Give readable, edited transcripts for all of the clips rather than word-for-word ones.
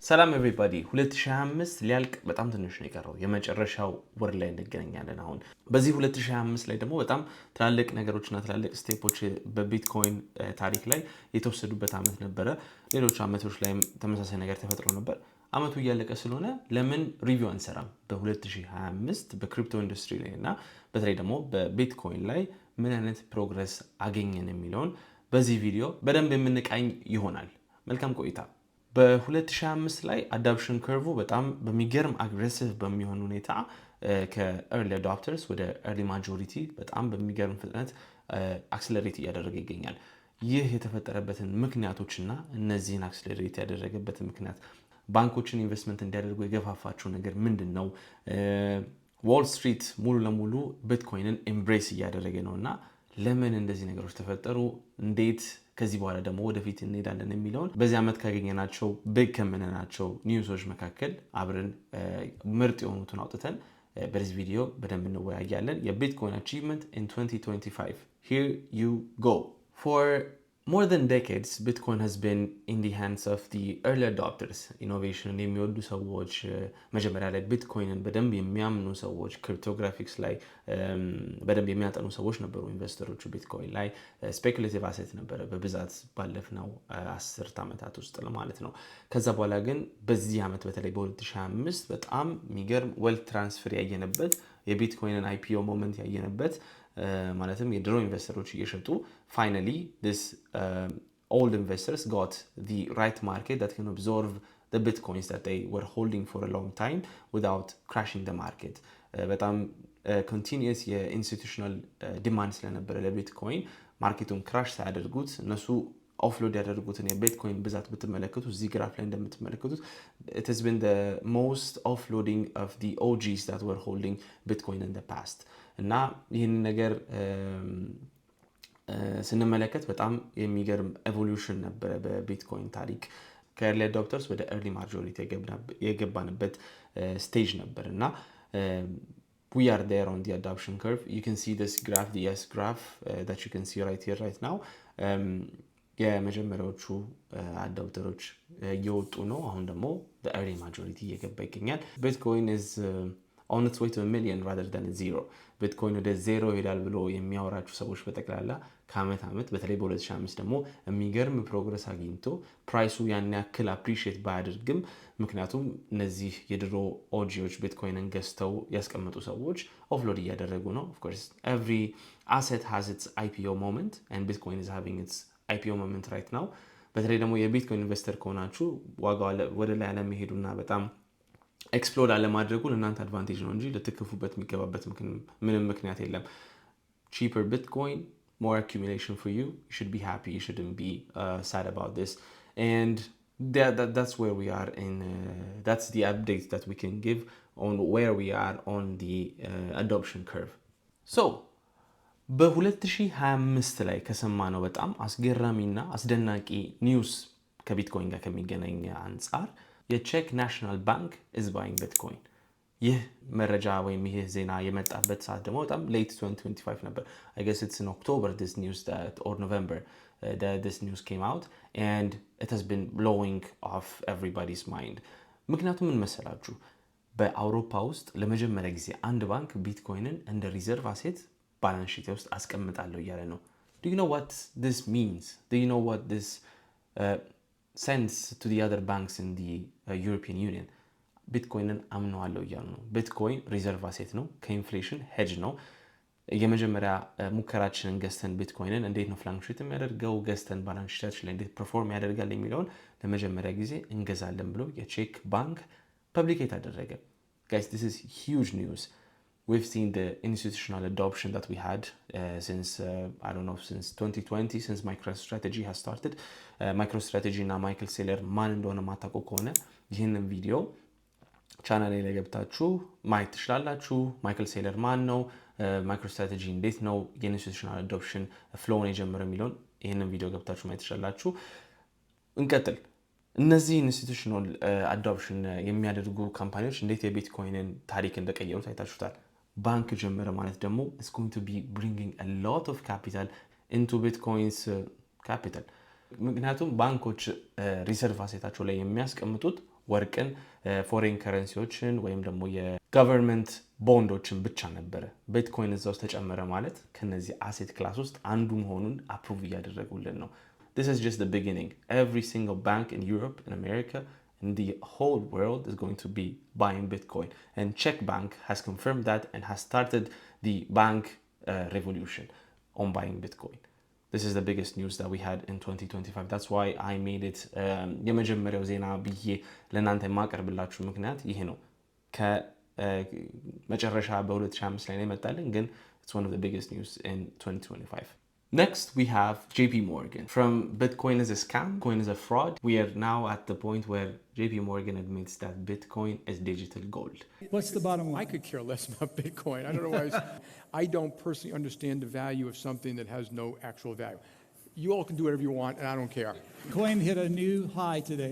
ሰላም ኤቨሪባዲ 2025 ሊያልቅ በጣም ትንሽ ነው የቀረው። የመጨረሻው ወር ላይ እንገናኛለን። አሁን በዚህ 2025 ላይ ደግሞ በጣም ትላልቅ ነገሮችና ትላልቅ ስቴፖች በቢትኮይን ታሪክ ላይ የተወሰዱበት ዓመት ነበረ። ሌሎች ዓመቶች ላይም ተመሳሳይ ነገር ተፈጥሮ ነበር። ዓመቱ እያለቀ ስለሆነ ለምን ሪቪው አንሰራም? በ2025 በክሪፕቶ ኢንዱስትሪ ላይ እና በተለይ ደግሞ በቢትኮይን ላይ ምን አይነት ፕሮግረስ አገኘን የሚለውን በዚህ ቪዲዮ በደንብ የምንቃኝ ይሆናል። መልካም ቆይታ። በ2025 ላይ አዳፕሽን ከርቭ በጣም በሚገርም አግሬሲቭ በሚሆን ሁኔታ ከኤርሊ አዳፕተርስ ወደ ኤርሊ ማጆሪቲ በጣም በሚገርም ፍጥነት አክስለሬት እያደረገ ይገኛል። ይህ የተፈጠረበትን ምክንያቶችና እነዚህን አክስለሬት ያደረገበትን ምክንያት ባንኮችን ኢንቨስትመንት እንዲያደርጉ የገፋፋቸው ነገር ምንድን ነው? ዎል ስትሪት ሙሉ ለሙሉ ቢትኮይንን ኤምብሬስ እያደረገ ነው እና ለምን እንደዚህ ነገሮች ተፈጠሩ? እንዴት ከዚህ በኋላ ደግሞ ወደፊት እንሄዳለን የሚለውን በዚህ ዓመት ካገኘናቸው ቢግ ከምንላቸው ኒውሶች መካከል አብረን ምርጥ የሆኑትን አውጥተን በዚህ ቪዲዮ በደንብ እንወያያለን። የቢትኮይን አቺቭመንት ኢን 2025 here you go. For more than decades, Bitcoin has been in the hands of the early adopters. ኢኖቬሽንን የሚወዱ ሰዎች፣ መጀመሪያ ላይ ቢትኮይንን በደንብ የሚያምኑ ሰዎች፣ ክሪፕቶግራፊክስ ላይ በደንብ የሚያጠኑ ሰዎች ነበሩ ኢንቨስተሮቹ። ቢትኮይን ላይ ስፔኩሌቲቭ አሴት ነበረ በብዛት ባለፍነው 10 ዓመታት ውስጥ ማለት ነው። ከዛ በኋላ ግን በዚህ ዓመት በተለይ በ2025 በጣም የሚገርም ዌልት ትራንስፈር ያየነበት የቢትኮይንን አይፒኦ ሞመንት ያየነበት ማለትም የድሮ ኢንቨስተሮች እየሸጡ finally this old investors got the right market that can absorb the bitcoins that they were holding for a long time without crashing the market. በጣም continuous የኢንስቲቱሽናል ዲማንድ ስለነበረ ለቢትኮይን ማርኬቱን ክራሽ ሳያደርጉት እነሱ ኦፍሎድ ያደርጉትን የቢትኮይን ብዛት ብትመለከቱ እዚህ ግራፍ ላይ እንደምትመለከቱት it has been the most offloading of the OGs that were holding Bitcoin in the past. እና ይህን ነገር ስንመለከት በጣም የሚገርም ኤቮሉሽን ነበረ በቢትኮይን ታሪክ። ከኤርሊ አዳፕተርስ ወደ ኤርሊ ማጆሪቲ የገባንበት ስቴጅ ነበር እና we are there on the adoption curve. You can see this graph, the S graph that you can see right here right now. የመጀመሪያዎቹ አዳፕተሮች እየወጡ ነው። አሁን ደግሞ በኤርሊ ማጆሪቲ እየገባ ይገኛል። ቢትኮይን is on its way to a million rather than a zero. ቢትኮይን ወደ ዜሮ ይሄዳል ብሎ የሚያወራችሁ ሰዎች በጠቅላላ ከዓመት ዓመት በተለይ በ2025 ደግሞ የሚገርም ፕሮግረስ አግኝቶ ፕራይሱ ያን ያክል አፕሪሺየት ባያደርግም ምክንያቱም እነዚህ የድሮ ኦጂዎች ቢትኮይንን ገዝተው ያስቀመጡ ሰዎች ኦፍሎድ እያደረጉ ነው። of course every asset has its IPO moment and Bitcoin is having its IPO moment right now. በተለይ ደግሞ የቢትኮይን ኢንቨስተር ከሆናችሁ ዋጋው ወደ ላይ አለመሄዱና በጣም ኤክስፕሎድ አለማድረጉ ለእናንተ አድቫንቴጅ ነው እንጂ ልትከፉበት የሚገባበት ምንም ምክንያት የለም። cheaper Bitcoin, more accumulation for you. You should be happy. You shouldn't be sad about this. And that's where we are in. That's the update that we can give on where we are on the adoption curve. So በ2025 ላይ ከሰማነው በጣም አስገራሚና አስደናቂ ኒውስ ከቢትኮይን ጋር ከሚገናኝ አንጻር የቼክ ናሽናል ባንክ is buying Bitcoin. ይህ መረጃ ወይም ይህ ዜና የመጣበት ሰዓት ደግሞ በጣም late 2025 ነበር. I guess it's in October this news or November that this news came out and it has been blowing off everybody's mind. ምክንያቱም ምን መሰላችሁ? በአውሮፓ ውስጥ ለመጀመሪያ ጊዜ አንድ ባንክ ቢትኮይንን እንደ ሪዘርቭ አሴት ባላንስ ሺት ውስጥ አስቀምጣለሁ እያለ ነው። Do you know what this means? Do you know what this sends to the other banks in the European Union? ቢትኮይንን አምነዋለሁ እያሉ ነው። ቢትኮይን ሪዘርቭ አሴት ነው፣ ከኢንፍሌሽን ሄጅ ነው። የመጀመሪያ ሙከራችንን ገዝተን ቢትኮይንን እንዴት ነው ፍላክቹዌት የሚያደርገው ገዝተን ባላንስ ሺታችን ላይ እንዴት ፐርፎርም ያደርጋል የሚለውን ለመጀመሪያ ጊዜ እንገዛለን ብሎ የቼክ ባንክ ፐብሊኬት አደረገ። Guys, this is huge news. We've seen the institutional adoption that we had since 2020, since MicroStrategy has started. MicroStrategy እና ማይክል ሴለር ማን እንደሆነ ማታውቁ ከሆነ ይህንን ቪዲዮ ቻናሌ ላይ ገብታችሁ ማየት ትችላላችሁ። ማይክል ሴለር ማን ነው፣ ማይክሮስትራቴጂ እንዴት ነው የኢንስቲቱሽናል አዶፕሽን ፍሎውን የጀመረው የሚለውን ይህንን ቪዲዮ ገብታችሁ ማየት ትችላላችሁ። እንቀጥል። እነዚህ ኢንስቲቱሽናል አዶፕሽን የሚያደርጉ ካምፓኒዎች እንዴት የቢትኮይንን ታሪክ እንደቀየሩት አይታችሁታል። ባንክ ጀመረ ማለት ደግሞ is going to be bringing a lot of capital into Bitcoin's capital. ምክንያቱም ባንኮች ሪሰርቭ አሴታቸው ላይ የሚያስቀምጡት ወርቅን፣ ፎሬን ከረንሲዎችን ወይም ደግሞ የገቨርንመንት ቦንዶችን ብቻ ነበረ። ቢትኮይን እዛ ውስጥ ተጨመረ ማለት ከነዚህ አሴት ክላስ ውስጥ አንዱ መሆኑን አፕሩቭ እያደረጉልን ነው። This is just the beginning. Every single bank in Europe, in America, in the whole world is going to be buying Bitcoin. And Czech Bank has confirmed that and has started the bank revolution on buying Bitcoin. This is the biggest news that we had in 2025. That's why I made it የመጀመሪያው ዜና ብዬ ለእናንተ የማቀርብላችሁ ምክንያት ይሄ ነው። ከመጨረሻ በ2025 ላይ ነው የመጣልን፣ ግን it's one of the biggest news in 2025. Next, we have JP Morgan. From Bitcoin is a scam, Bitcoin is a fraud. We are now at the point where JP Morgan admits that Bitcoin is digital gold. What's the bottom line? I could care less about Bitcoin. I don't know why. I don't personally understand the value of something that has no actual value. You all can do whatever you want, and I don't care. Bitcoin hit a new high today.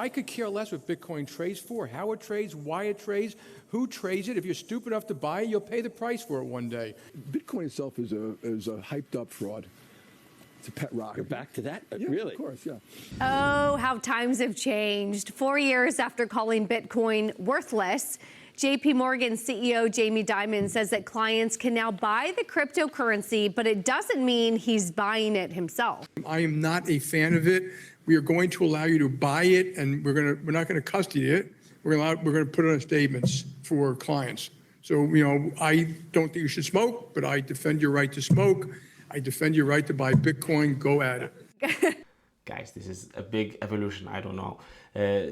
I could care less what Bitcoin trades for, how it trades, why it trades, who trades it. If you're stupid enough to buy it, you'll pay the price for it one day. Bitcoin itself is a hyped up fraud. It's a pet rock. You're back to that? Yeah, really? Of course, yeah. Oh, how times have changed. 4 years after calling Bitcoin worthless, JP Morgan CEO Jamie Dimon says that clients can now buy the cryptocurrency, but it doesn't mean he's buying it himself. I am not a fan of it. We are going to allow you to buy it, and we're not going to custody it. We're going to put it on statements for clients. So, I don't think you should smoke, but I defend your right to smoke. I defend your right to buy Bitcoin. Go at it. Guys, this is a big evolution. I don't know.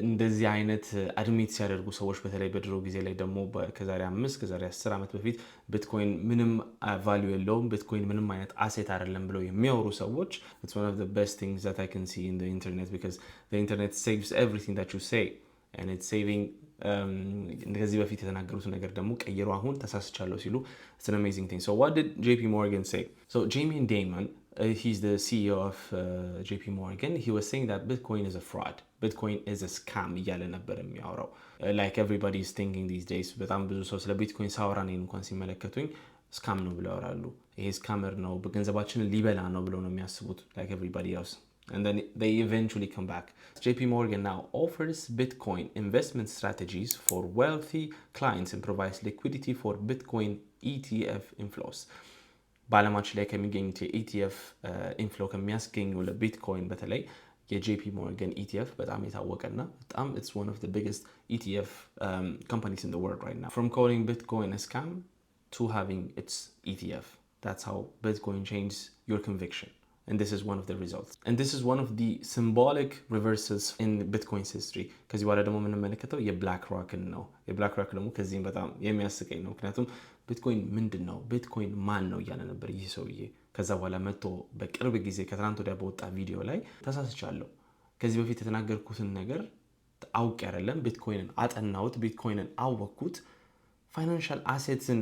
እንደዚህ አይነት አድሚት ሲያደርጉ ሰዎች በተለይ በድሮ ጊዜ ላይ ደግሞ ከዛሬ 10 ዓመት በፊት ቢትኮይን ምንም ቫልዩ የለውም፣ ቢትኮይን ምንም አይነት አሴት አይደለም ብለው የሚያወሩ ሰዎች it's one of the best things that I can see in the internet because the internet saves everything that you say and it's saving ከዚህ በፊት የተናገሩት ነገር ደግሞ ቀይሮ አሁን ተሳስቻለሁ ሲሉ it's an amazing thing. So what did JP Morgan say? So Jamie Dimon, he's the CEO of JP Morgan. He was saying that Bitcoin is a fraud. Bitcoin is a scam እያለ ነበር የሚያወራው። Like everybody is thinking these days. በጣም ብዙ ሰው ስለ ቢትኮይን ሳወራ እኔን እንኳን ሲመለከቱኝ ስካም ነው ብለው ያወራሉ። ይሄ ስካመር ነው፣ በገንዘባችንን ሊበላ ነው ብለው ነው የሚያስቡት like everybody else. And then they eventually come back. JP Morgan now offers Bitcoin investment strategies for wealthy clients and provides liquidity for Bitcoin ETF inflows. በዓለማችን ላይ ከሚገኙት የኢቲኤፍ ኢንፍሎ ከሚያስገኙ ለቢትኮይን በተለይ የጄፒ ሞርጋን ኢቲኤፍ በጣም የታወቀና በጣም it's one of the biggest ETF companies in the world right now. From calling Bitcoin a scam to having its ETF. That's how Bitcoin changed your conviction. And this is one of the results. And this is one of the symbolic reversals in Bitcoin's history. ከዚህ በኋላ ደግሞ የምንመለከተው የብላክ ሮክን ነው። የብላክ ሮክ ደግሞ ከዚህም በጣም የሚያስቀኝ ነው። ምክንያቱም ቢትኮይን ምንድን ነው? ቢትኮይን ማን ነው እያለ ነበር ይህ ሰውዬ። ከዛ በኋላ መጥቶ በቅርብ ጊዜ ከትናንት ወዲያ በወጣ ቪዲዮ ላይ ተሳስቻለሁ፣ ከዚህ በፊት የተናገርኩትን ነገር አውቄ አይደለም፣ ቢትኮይንን አጠናሁት፣ ቢትኮይንን አወቅኩት። ፋይናንሻል አሴትን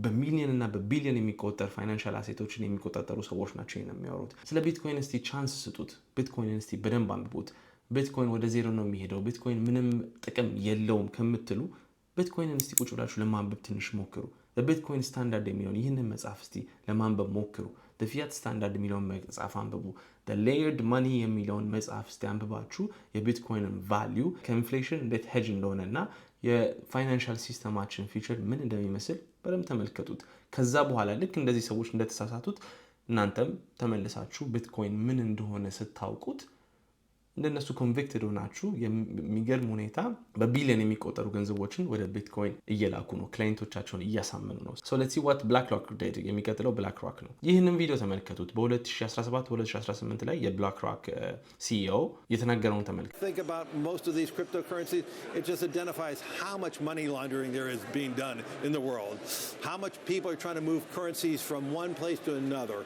በሚሊዮን እና በቢሊዮን የሚቆጠር ፋይናንሻል አሴቶችን የሚቆጣጠሩ ሰዎች ናቸው የሚያወሩት። ስለ ቢትኮይን እስቲ ቻንስ ስጡት፣ ቢትኮይንን እስቲ በደንብ አንብቡት። ቢትኮይን ወደ ዜሮ ነው የሚሄደው፣ ቢትኮይን ምንም ጥቅም የለውም ከምትሉ ቢትኮይንን እስቲ ቁጭ ብላችሁ ለማንበብ ትንሽ ሞክሩ። በቢትኮይን ስታንዳርድ የሚለውን ይህንን መጽሐፍ እስቲ ለማንበብ ሞክሩ። በፊያት ስታንዳርድ የሚለውን መጽሐፍ አንብቡ። ሌየርድ ማኒ የሚለውን መጽሐፍ እስቲ አንብባችሁ የቢትኮይንን ቫልዩ ከኢንፍሌሽን እንዴት ሄጅ እንደሆነና የፋይናንሻል ሲስተማችን ፊቸር ምን እንደሚመስል በደንብ ተመልከቱት። ከዛ በኋላ ልክ እንደዚህ ሰዎች እንደተሳሳቱት እናንተም ተመልሳችሁ ቢትኮይን ምን እንደሆነ ስታውቁት እንደነሱ ኮንቪክትድ ሆናችሁ የሚገርም ሁኔታ በቢሊዮን የሚቆጠሩ ገንዘቦችን ወደ ቢትኮይን እየላኩ ነው፣ ክላይንቶቻቸውን እያሳመኑ ነው። so let's see what BlackRock did። የሚቀጥለው BlackRock ነው። ይህንን ቪዲዮ ተመልከቱት። በ2017 2018 ላይ የBlackRock CEO የተናገረውን ተመልከቱ። Think about most of these cryptocurrencies, it just identifies how much money laundering there is being done in the world, how much people are trying to move currencies from one place to another.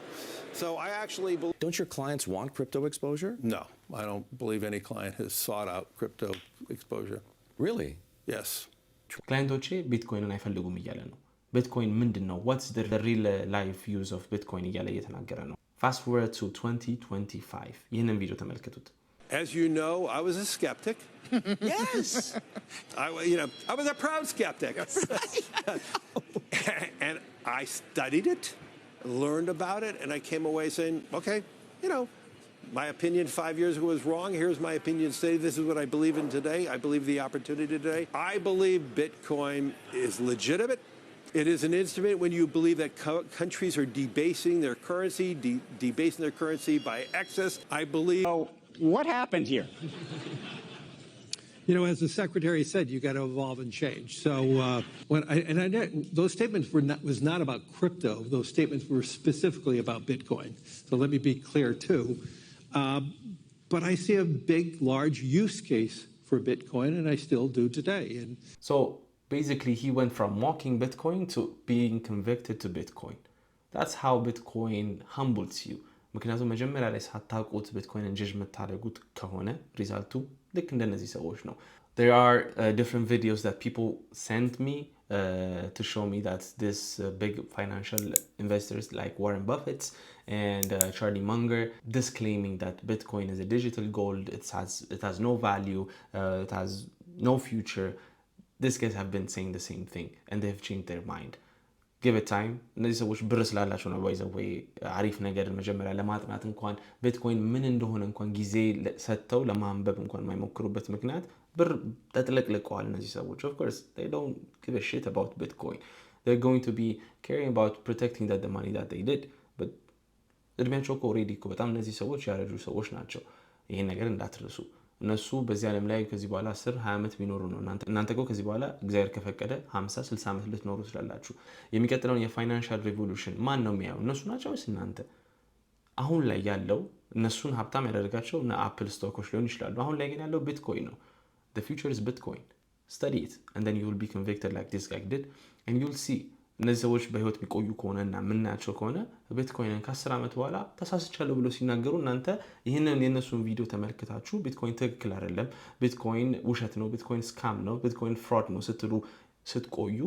So I actually believe... Don't your clients want crypto exposure? No, I don't believe any client has sought out crypto exposure. Really? Yes. ክላይንቶቼ ቢትኮይንን አይፈልጉም እያለ ነው። ቢትኮይን ምንድን ነው? What's the real life use of Bitcoin እያለ እየተናገረ ነው። Fast forward to 2025. ይህንን ቪዲዮ ተመልከቱት። As you know, I was a skeptic. Yes. I was a proud skeptic. And I studied it, learned about it, and I came away saying, okay, My opinion 5 years ago was wrong. Here's my opinion today. This is what I believe in today. I believe the opportunity today. I believe Bitcoin is legitimate. It is an instrument when you believe that countries are debasing their currency, debasing their currency by excess. I believe. So what happened here? You know, as the secretary said, you got to evolve and change. So those statements was not about crypto. Those statements were specifically about Bitcoin. So let me be clear too. But I see a big, large use case for Bitcoin, and I still do today. And so basically, he went from mocking Bitcoin to being convicted to Bitcoin. That's how Bitcoin humbles you. ምክንያቱም መጀመሪያ ላይ ሳታውቁት ቢትኮይንን ጀጅ የምታደርጉት ከሆነ ሪዛልቱ ልክ እንደነዚህ ሰዎች ነው። There are different videos that people sent me to show me that this big financial investors like Warren Buffett and Charlie Munger disclaiming that Bitcoin is a digital gold, it has no value, it has no future. These guys have been saying the same thing and they've changed their mind. Give it time. እነዚህ ሰዎች ብር ስላላቸው ነው ወይ አሪፍ ነገር መጀመሪያ ለማጥናት እንኳን ቢትኮይን ምን እንደሆነ እንኳን ጊዜ ሰጥተው ለማንበብ እንኳን የማይሞክሩበት ምክንያት ብር ተጥለቅልቀዋል እነዚህ ሰዎች. Of course, they don't give a shit about Bitcoin. They're going to be caring about protecting the money that they did. But እድሜያቸው እኮ ኦልሬዲ እኮ በጣም እነዚህ ሰዎች ያረጁ ሰዎች ናቸው. ይሄን ነገር እንዳትረሱ. እነሱ በዚህ ዓለም ላይ ከዚህ በኋላ 10 20 ዓመት ቢኖሩ ነው እናንተ እኮ ከዚህ በኋላ እግዚአብሔር ከፈቀደ 50 60 ዓመት ልትኖሩ ትችላላችሁ። የሚቀጥለውን የፋይናንሻል ሪቮሉሽን ማን ነው የሚያየው? እነሱ ናቸው ወይስ እናንተ? አሁን ላይ ያለው እነሱን ሀብታም ያደርጋቸው እና አፕል ስቶኮች ሊሆን ይችላሉ። አሁን ላይ ግን ያለው ቢትኮይን ነው። The future is Bitcoin. Study it and then you will be convicted like this guy did and you'll see. እነዚህ ሰዎች በህይወት የሚቆዩ ከሆነና የምናያቸው ከሆነ ቢትኮይንን ከ10 ዓመት በኋላ ተሳስቻለሁ ብሎ ሲናገሩ እናንተ ይህንን የእነሱን ቪዲዮ ተመልክታችሁ ቢትኮይን ትክክል አይደለም፣ ቢትኮይን ውሸት ነው፣ ቢትኮይን ስካም ነው፣ ቢትኮይን ፍሮድ ነው ስትቆዩ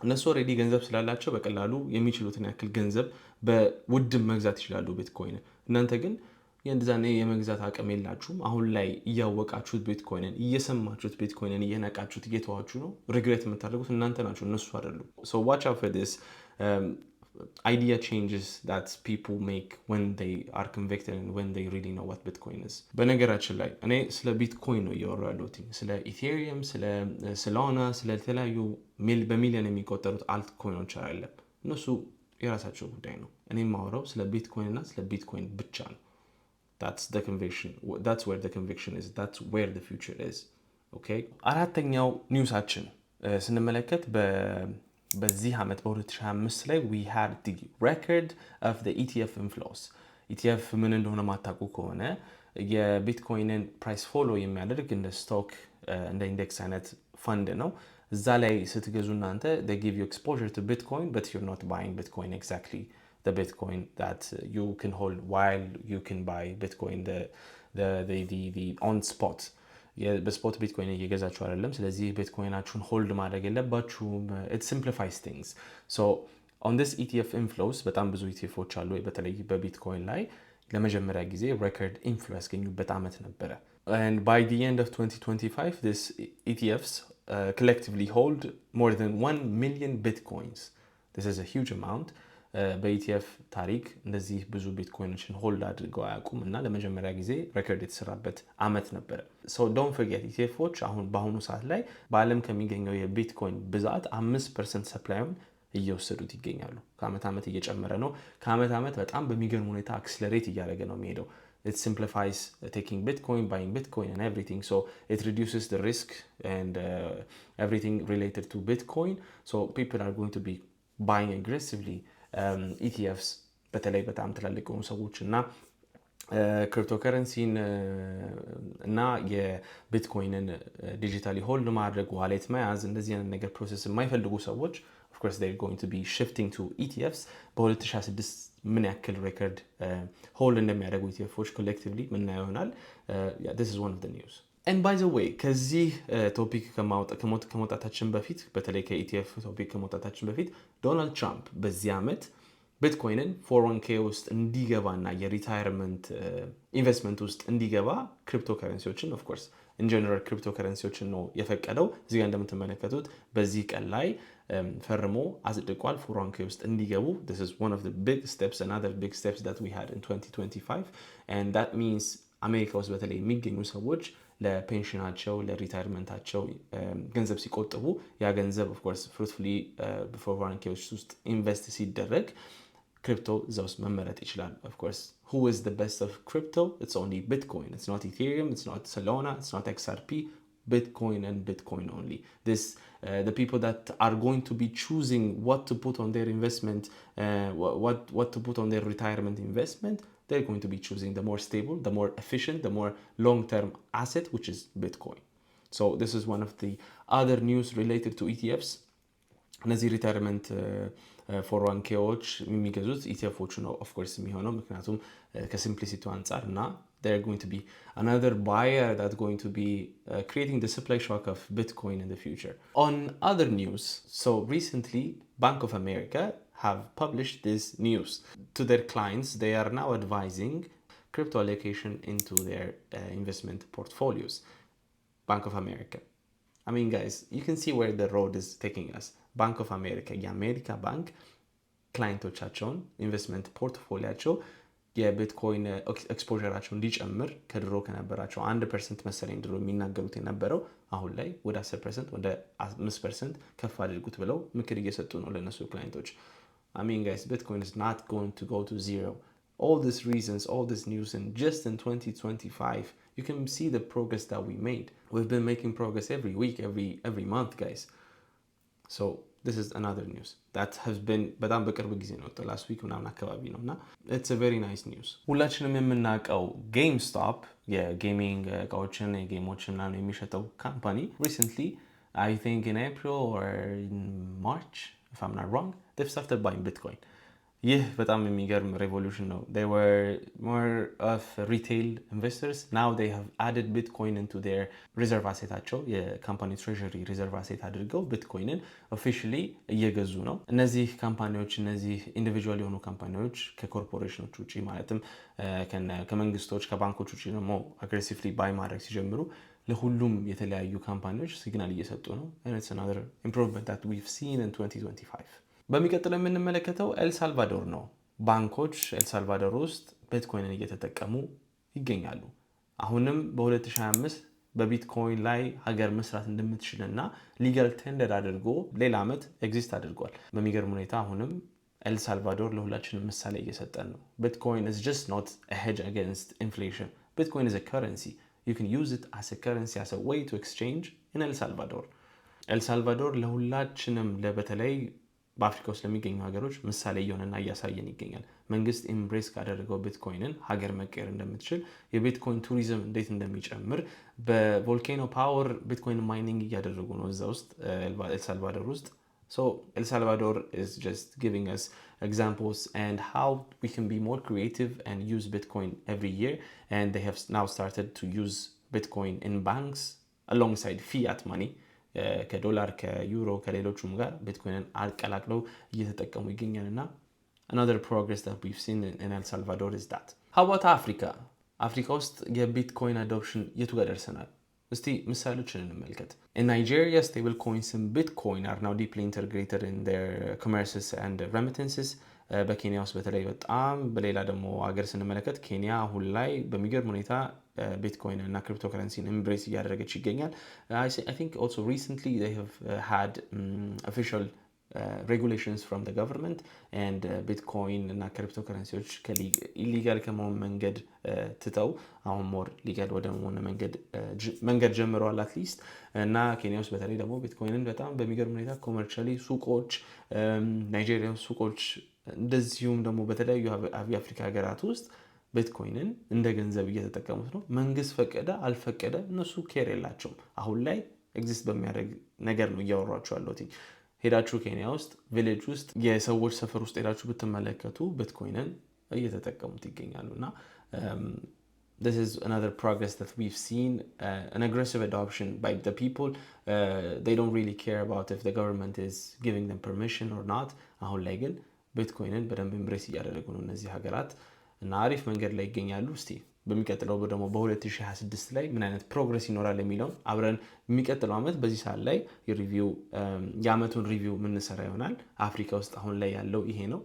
እነሱ ኦልሬዲ ገንዘብ ስላላቸው በቀላሉ የሚችሉትን ያክል ገንዘብ በውድም መግዛት ይችላሉ ቢትኮይን። እናንተ ግን የእንደዛኔ የመግዛት አቅም የላችሁም። አሁን ላይ እያወቃችሁት ቢትኮይንን እየሰማችሁት ቢትኮይንን እየነቃችሁት እየተዋችሁ ነው። ሪግሬት የምታደርጉት እናንተ ናችሁ፣ እነሱ አይደሉም። So watch out for this idea changes that people make when they are convicted and when they really know what Bitcoin is. በነገራችን ላይ እኔ ስለ ቢትኮይን ነው እያወራሁ ያለሁት። ስለ ኢቴሪየም፣ ስለ ሶላና፣ ስለ ተለያዩ በሚሊዮን የሚቆጠሩት አልት ኮይኖች አይደለም። እነሱ የራሳቸው ጉዳይ ነው። እኔ የማወራው ስለ ቢትኮይን እና ስለ ቢትኮይን ብቻ ነው። That's the conviction. That's where the conviction is. That's where the future is. Okay? አራተኛው ኒውሳችን ስንመለከት በዚህ ዓመት በ2025 ላይ we had the record of the ETF inflows. ETF ምን እንደሆነ ማታውቁ ከሆነ የቢትኮይንን ፕራይስ ፎሎ የሚያደርግ እንደ ስቶክ እንደ ኢንዴክስ አይነት ፈንድ ነው። እዛ ላይ ስትገዙ እናንተ they give you exposure to Bitcoin but you're not buying Bitcoin exactly the Bitcoin that you can hold while you can buy Bitcoin the on spot. በስፖት ቢትኮይን እየገዛችሁ አይደለም። ስለዚህ ቢትኮይናችሁን ሆልድ ማድረግ የለባችሁም። it simplifies things. So on this ETF inflows በጣም ብዙ ETFዎች አሉ በተለይ በቢትኮይን ላይ ለመጀመሪያ ጊዜ record inflow ያስገኙበት ዓመት ነበረ. And by the end of 2025 this ETFs collectively hold more than 1 million Bitcoins. This is a huge amount. በኢቲኤፍ ታሪክ እንደዚህ ብዙ ቢትኮይኖችን ሆልድ አድርገው አያውቁም እና ለመጀመሪያ ጊዜ ሬከርድ የተሰራበት ዓመት ነበረ። ሶ ዶንት ፎርጌት ኢቲኤፎች በአሁኑ ሰዓት ላይ በዓለም ከሚገኘው የቢትኮይን ብዛት 5% ሰፕላዩን እየወሰዱት ይገኛሉ። ከዓመት ዓመት እየጨመረ ነው። ከዓመት ዓመት በጣም በሚገርም ሁኔታ አክስለሬት እያደረገ ነው የሚሄደው። It simplifies taking Bitcoin, buying Bitcoin and everything. So it reduces the risk and everything related to Bitcoin. So people are going to be buying aggressively ETFs በተለይ በጣም ትላልቅ የሆኑ ሰዎች እና ክሪፕቶከረንሲን እና የቢትኮይንን ዲጂታሊ ሆልድ ማድረግ ዋሌት መያዝ እንደዚህ አይነት ነገር ፕሮሰስ የማይፈልጉ ሰዎች of course they're going to be shifting to ETFs። በ2016 ምን ያክል ሬከርድ ሆልድ እንደሚያደርጉ ETFዎች ኮሌክቲቭሊ ምናየው ይሆናል። this is one of the news. And by the way ከዚህ ቶፒክ ከመውጣታችን በፊት በተለይ ከኢቲኤፍ ቶፒክ ከመውጣታችን በፊት ዶናልድ ትራምፕ በዚህ ዓመት ቢትኮይንን 401k ውስጥ እንዲገባና የሪታየርመንት ኢንቨስትመንት ውስጥ እንዲገባ ክሪፕቶከረንሲዎችን of course ኢን ጀነራል ክሪፕቶ ከረንሲዎችን ነው የፈቀደው። እዚህ ጋር እንደምትመለከቱት በዚህ ቀን ላይ ፈርሞ አጽድቋል 401k ውስጥ እንዲገቡ። this is one of the big steps, another big steps that we had in 2025 and that means አሜሪካ ውስጥ በተለይ የሚገኙ ሰዎች ለፔንሽናቸው ለሪታይርመንታቸው ገንዘብ ሲቆጥቡ ያ ገንዘብ of course fruitfully 401k ውስጥ ኢንቨስት ሲደረግ ክሪፕቶ እዛ ውስጥ መመረጥ ይችላል። of course who is the best of crypto? It's only Bitcoin. It's not Ethereum, it's not Solana, it's not XRP. Bitcoin and Bitcoin only. The people that are going to be choosing what to put on their investment, what to put on their retirement investment, they're going to be choosing the more stable, the more efficient, the more long-term asset, which is Bitcoin. So this is one of the other news related to ETFs. እነዚህ ሪታይርመንት 401kዎች የሚገዙት ኢቲኤፎቹ ነው ኦፍኮርስ የሚሆነው ምክንያቱም ከሲምፕሊሲቲ አንጻር እና they're going to be another buyer that's going to be creating the supply shock of Bitcoin in the future. On other news, so recently Bank of America have published this news to their clients. They are now advising crypto allocation into their investment portfolios. Bank of America. I mean guys, you can see where the road is taking us. Bank of America, የአሜሪካ ባንክ ክላይንቶቻቸውን ኢንቨስትመንት ፖርትፎሊያቸው የቢትኮይን ኤክስፖዠራቸው እንዲጨምር ከድሮ ከነበራቸው 1% መሰለኝ ድሮ የሚናገሩት የነበረው አሁን ላይ ወደ 10% ወደ 5% ከፍ አድርጉት ብለው ምክር እየሰጡ ነው ለነሱ ክላይንቶች። I mean guys, Bitcoin is not going to go to zero. All these reasons, all this news, and just in 2025, you can see the progress that we made. We've been making progress every week, every month, guys. So this is another news that has been በጣም በቅርብ ጊዜ ነው last week ምናምን አካባቢ ነው እና it's a very nice news. ሁላችንም የምናውቀው GameStop የጌሚንግ እቃዎችን የጌሞችን ምናምን የሚሸጠው ካምፓኒ recently, I think in April or in March, if I'm not wrong, they've started buying Bitcoin. ይህ በጣም የሚገርም revolution ነው. They were more of retail investors. Now they have added Bitcoin into their reserve assetቸው የካምፓኒ treasury reserve asset አድርገው ቢትኮይንን officially እየገዙ ነው። እነዚህ ካምፓኒዎች እነዚህ ኢንዲቪጁዋል የሆኑ ካምፓኒዎች ከኮርፖሬሽኖች ውጪ ማለትም ከመንግስቶች ከባንኮች ውጪ ደግሞ aggressively buy ማድረግ ሲጀምሩ ለሁሉም የተለያዩ ካምፓኒዎች ሲግናል እየሰጡ ነው. And it's another improvement that we've seen in 2025. በሚቀጥለው የምንመለከተው ኤልሳልቫዶር ነው። ባንኮች ኤልሳልቫዶር ውስጥ ቢትኮይንን እየተጠቀሙ ይገኛሉ። አሁንም በ2025 በቢትኮይን ላይ ሀገር መስራት እንደምትችልና ሊጋል ቴንደር አድርጎ ሌላ ዓመት ኤግዚስት አድርጓል። በሚገርም ሁኔታ አሁንም ኤልሳልቫዶር ለሁላችንም ምሳሌ እየሰጠን ነው። Bitcoin is just not a hedge against inflation. Bitcoin is a currency. You can use it as a currency, as a way to exchange in El Salvador. El Salvador ለሁላችንም ለበተለይ በአፍሪካ ውስጥ ለሚገኙ ሀገሮች ምሳሌ እየሆነና እያሳየን ይገኛል። መንግስት ኢምብሬስ ካደረገው ቢትኮይንን ሀገር መቀየር እንደምትችል የቢትኮይን ቱሪዝም እንዴት እንደሚጨምር በቮልኬኖ ፓወር ቢትኮይን ማይኒንግ እያደረጉ ነው እዛ ውስጥ ኤልሳልቫዶር ውስጥ። So El Salvador is just giving us examples and how we can be more creative and use Bitcoin every year, and they have now started to use Bitcoin in banks alongside fiat money. ከዶላር ከዩሮ ከሌሎቹም ጋር ቢትኮይንን አቀላቅለው እየተጠቀሙ ይገኛልና another progress that we've seen in El Salvador is that. How about Africa? አፍሪካ ውስጥ የቢትኮይን አዶፕሽን የቱ ጋር ደርሰናል? እስቲ ምሳሌዎችን እንመልከት። In Nigeria, stable coins and Bitcoin are now deeply integrated in their commerces and remittances. በኬንያ ውስጥ በተለይ በጣም በሌላ ደግሞ ሀገር ስንመለከት ኬንያ አሁን ላይ በሚገርም ሁኔታ ቢትኮይን እና ክሪፕቶ ከረንሲን ኤምብሬስ እያደረገች ይገኛል። I think also recently they have had official regulations from the government and Bitcoin እና ክሪፕቶ ከረንሲዎች ኢሊጋል ከመሆን መንገድ ትተው አሁን ሞር ሊጋል ወደ መሆን መንገድ ጀምረዋል አትሊስት። እና ኬንያ ውስጥ በተለይ ደግሞ ቢትኮይንን በጣም በሚገርም ሁኔታ ኮመርሻሊ ሱቆች ናይጄሪያ ሱቆች እንደዚሁም ደግሞ በተለያዩ የአፍሪካ ሀገራት ውስጥ ቢትኮይንን እንደ ገንዘብ እየተጠቀሙት ነው። መንግስት ፈቀደ አልፈቀደ እነሱ ኬር የላቸውም። አሁን ላይ ኤግዚስት በሚያደርግ ነገር ነው እያወሯቸው ያለሁት። ሄዳችሁ ኬንያ ውስጥ ቪሌጅ ውስጥ የሰዎች ሰፈር ውስጥ ሄዳችሁ ብትመለከቱ ቢትኮይንን እየተጠቀሙት ይገኛሉና this is another progress that we've seen, an aggressive adoption by the people. They don't really care about if the government is giving them permission or not. አሁን ላይ ግን ቢትኮይንን በደንብ ኤምብሬስ እያደረጉ ነው እነዚህ ሀገራት እና አሪፍ መንገድ ላይ ይገኛሉ። እስቲ በሚቀጥለው ደግሞ በ2026 ላይ ምን አይነት ፕሮግረስ ይኖራል የሚለውን አብረን የሚቀጥለው ዓመት በዚህ ሰዓት ላይ የዓመቱን ሪቪው የምንሰራ ይሆናል። አፍሪካ ውስጥ አሁን ላይ ያለው ይሄ ነው።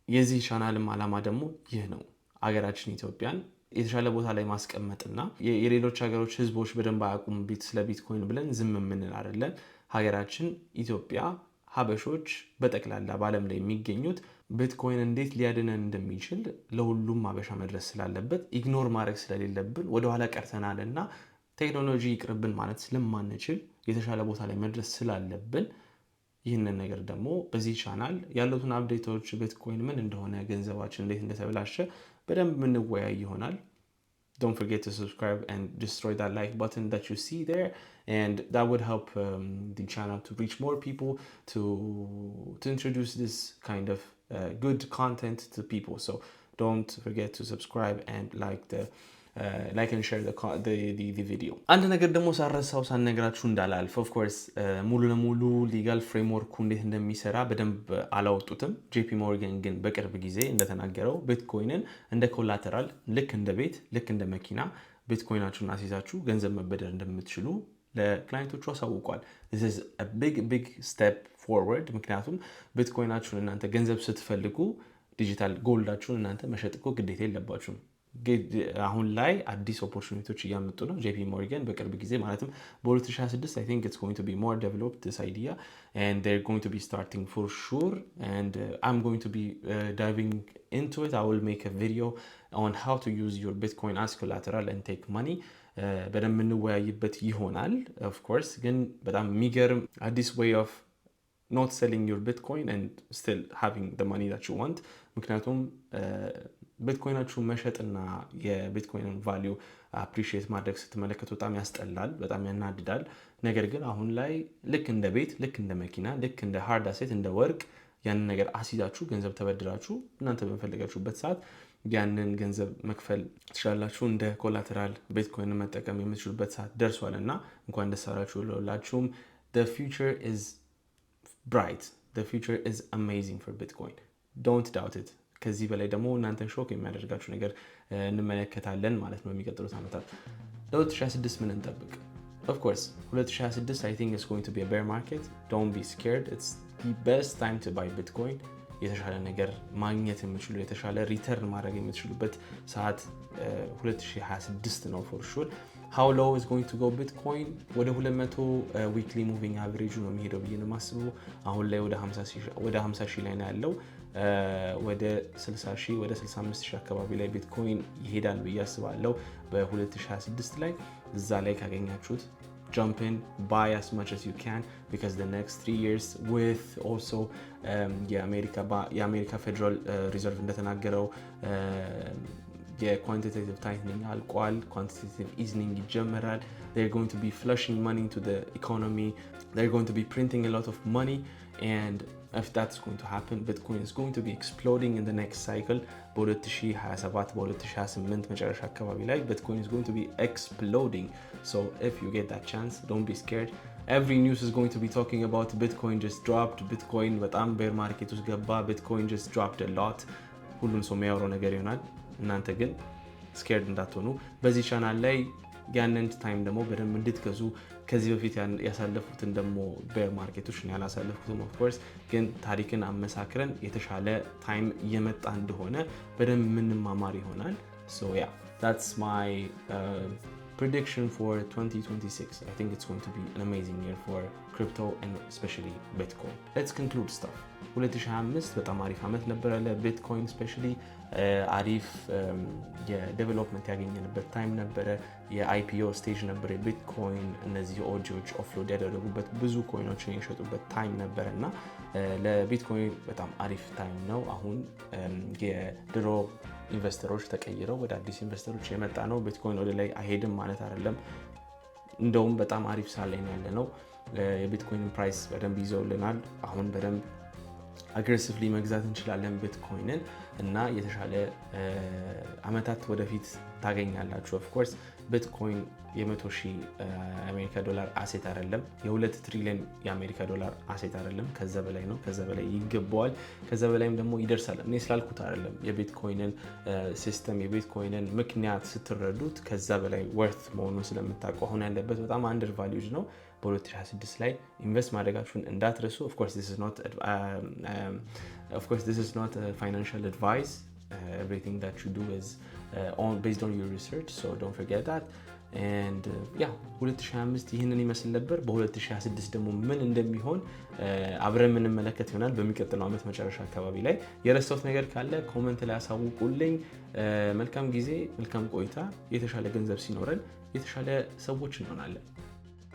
የዚህ ቻናልም ዓላማ ደግሞ ይህ ነው። አገራችን ኢትዮጵያን የተሻለ ቦታ ላይ ማስቀመጥና የሌሎች ሀገሮች ህዝቦች በደንብ አያውቁም ስለ ቢትኮይን ብለን ዝም የምንል አይደለም። ሀገራችን ኢትዮጵያ ሀበሾች በጠቅላላ በዓለም ላይ የሚገኙት ቢትኮይን እንዴት ሊያድነን እንደሚችል ለሁሉም ሀበሻ መድረስ ስላለበት ኢግኖር ማድረግ ስለሌለብን ወደኋላ ቀርተናል እና ቴክኖሎጂ ይቅርብን ማለት ስለማንችል የተሻለ ቦታ ላይ መድረስ ስላለብን ይህንን ነገር ደግሞ በዚህ ቻናል ያሉትን አፕዴቶች ቢትኮይን ምን እንደሆነ ገንዘባችን እንዴት እንደተበላሸ በደንብ የምንወያይ ይሆናል። Don't forget to subscribe and destroy that like button that you see there, and that would help the channel to reach more people, to introduce this kind of good content to people. So don't forget to subscribe and like and share the video. አንድ ነገር ደግሞ ሳረሳው ሳነግራችሁ እንዳላልፍ ኦፍ ኮርስ ሙሉ ለሙሉ ሊጋል ፍሬምወርኩ እንዴት እንደሚሰራ በደንብ አላወጡትም። ጄፒ ሞርጋን ግን በቅርብ ጊዜ እንደተናገረው ቢትኮይንን እንደ ኮላተራል ልክ እንደ ቤት ልክ እንደ መኪና ቢትኮይናችሁን አስይዛችሁ ገንዘብ መበደር እንደምትችሉ ለክላይንቶቹ አሳውቋል። this is a big step forward። ምክንያቱም ቢትኮይናችሁን እናንተ ገንዘብ ስትፈልጉ ዲጂታል ጎልዳችሁን እናንተ መሸጥ እኮ ግዴታ የለባችሁም። አሁን ላይ አዲስ ኦፖርቹኒቲዎች እያመጡ ነው። ጄፒ ሞርጋን በቅርብ ጊዜ ማለትም በ2026 I think it's going to be more developed this idea and they're going to be starting for sure, and I'm going to be diving into it. I will make a video on how to use your Bitcoin as collateral and take money. በደንብ የምንወያይበት ይሆናል። of course ግን በጣም የሚገርም አዲስ way of not selling your Bitcoin and still having the money that you want። ምክንያቱም ቢትኮይናችሁ መሸጥና የቢትኮይንን ቫሊዩ አፕሪሺየት ማድረግ ስትመለከቱ በጣም ያስጠላል፣ በጣም ያናድዳል። ነገር ግን አሁን ላይ ልክ እንደ ቤት ልክ እንደ መኪና ልክ እንደ ሃርድ አሴት እንደ ወርቅ ያንን ነገር አስይዛችሁ ገንዘብ ተበድራችሁ እናንተ በፈለጋችሁበት ሰዓት ያንን ገንዘብ መክፈል ትችላላችሁ። እንደ ኮላተራል ቢትኮይን መጠቀም የምትችሉበት ሰዓት ደርሷል እና እንኳን ደስ አላችሁ ለሁላችሁም። the future is bright, the future is amazing for Bitcoin. Don't doubt it። ከዚህ በላይ ደግሞ እናንተን ሾክ የሚያደርጋችሁ ነገር እንመለከታለን ማለት ነው የሚቀጥሉት ዓመታት። ለ2026 ምን እንጠብቅ? Of course 2026 I think is going to be a bear market. Don't be scared. It's the best time to buy Bitcoin. የተሻለ ነገር ማግኘት የምትችሉ የተሻለ ሪተርን ማድረግ የምትችሉበት ሰዓት 2026 ነው for sure. How low is going to go Bitcoin? ወደ 200 weekly moving average ነው የሚሄደው ብዬ ነው የማስበው። አሁን ላይ ወደ 50 ሺህ ላይ ነው ያለው። ወደ 60 ሺህ ወደ 65 ሺህ አካባቢ ላይ ቢትኮይን ይሄዳል ብዬ አስባለሁ በ2026 ላይ። እዛ ላይ ካገኛችሁት jump in, buy as much as you can, because the next 3 years with also የአሜሪካ ፌደራል ሪዘርቭ እንደተናገረው የኳንቲቴቲቭ ታይትኒንግ አልቋል። ኳንቲቴቲቭ ኢዝኒንግ ይጀመራል። they're going to be flushing money into the economy. they're going to be printing a lot of money, and if that's going to happen, Bitcoin is going to be exploding in the next cycle. በ2027 በ2028 መጨረሻ አካባቢ ላይ Bitcoin is going to be exploding. So if you get that chance, don't be scared. Every news is going to be talking about Bitcoin just dropped, Bitcoin በጣም bear market ውስጥ ገባ, Bitcoin just dropped a lot. ሁሉም ሰው የሚያወራው ነገር ይሆናል። እናንተ ግን ስኬርድ እንዳትሆኑ በዚህ ቻናል ላይ ያንን ታይም ደግሞ በደንብ እንድትገዙ ከዚህ በፊት ያሳለፉትን ደግሞ ቤር ማርኬቶች ነው ያላሳለፉትም ኦፍ ኮርስ ግን ታሪክን አመሳክረን የተሻለ ታይም እየመጣ እንደሆነ በደንብ የምንማማር ይሆናል። so yeah, that's my prediction for 2026. I think it's going to be an amazing year for crypto and especially Bitcoin. Let's conclude stuff. 2025 በጣም አሪፍ ዓመት ነበረ ለቢትኮይን ስፔሻሊ አሪፍ የዴቨሎፕመንት ያገኘንበት ታይም ነበረ። የአይፒኦ ስቴጅ ነበረ የቢትኮይን። እነዚህ ኦጂዎች ኦፍሎድ ያደረጉበት ብዙ ኮይኖችን የሸጡበት ታይም ነበረ እና ለቢትኮይን በጣም አሪፍ ታይም ነው። አሁን የድሮ ኢንቨስተሮች ተቀይረው ወደ አዲስ ኢንቨስተሮች የመጣ ነው። ቢትኮይን ወደ ላይ አይሄድም ማለት አይደለም። እንደውም በጣም አሪፍ ሳላይ ነው ያለ ነው። የቢትኮይን ፕራይስ በደንብ ይዘውልናል። አሁን በደንብ አግሬሲቭሊ መግዛት እንችላለን ቢትኮይንን እና የተሻለ አመታት ወደፊት ታገኛላችሁ። ኦፍ ኮርስ ቢትኮይን የ100,000 አሜሪካ ዶላር አሴት አይደለም፣ የ2 ትሪሊዮን የአሜሪካ ዶላር አሴት አይደለም። ከዛ በላይ ነው፣ ከዛ በላይ ይገባዋል፣ ከዛ በላይም ደግሞ ይደርሳል። እኔ ስላልኩት አይደለም። የቢትኮይንን ሲስተም የቢትኮይንን ምክንያት ስትረዱት ከዛ በላይ ወርት መሆኑን ስለምታውቁ አሁን ያለበት በጣም አንደር ቫልዩድ ነው። በ2026 ላይ ኢንቨስት ማድረጋችሁን እንዳትረሱ። ኦፍ ኮርስ this is not a financial advice. Everything that you do is based on your research, so don't forget that. And 2025 ይህንን ይመስል ነበር። በ2026 ደግሞ ምን እንደሚሆን አብረን የምንመለከት ይሆናል በሚቀጥለው ዓመት መጨረሻ አካባቢ ላይ። የረሳሁት ነገር ካለ ኮመንት ላይ አሳውቁልኝ። መልካም ጊዜ፣ መልካም ቆይታ። የተሻለ ገንዘብ ሲኖረን የተሻለ ሰዎች እንሆናለን።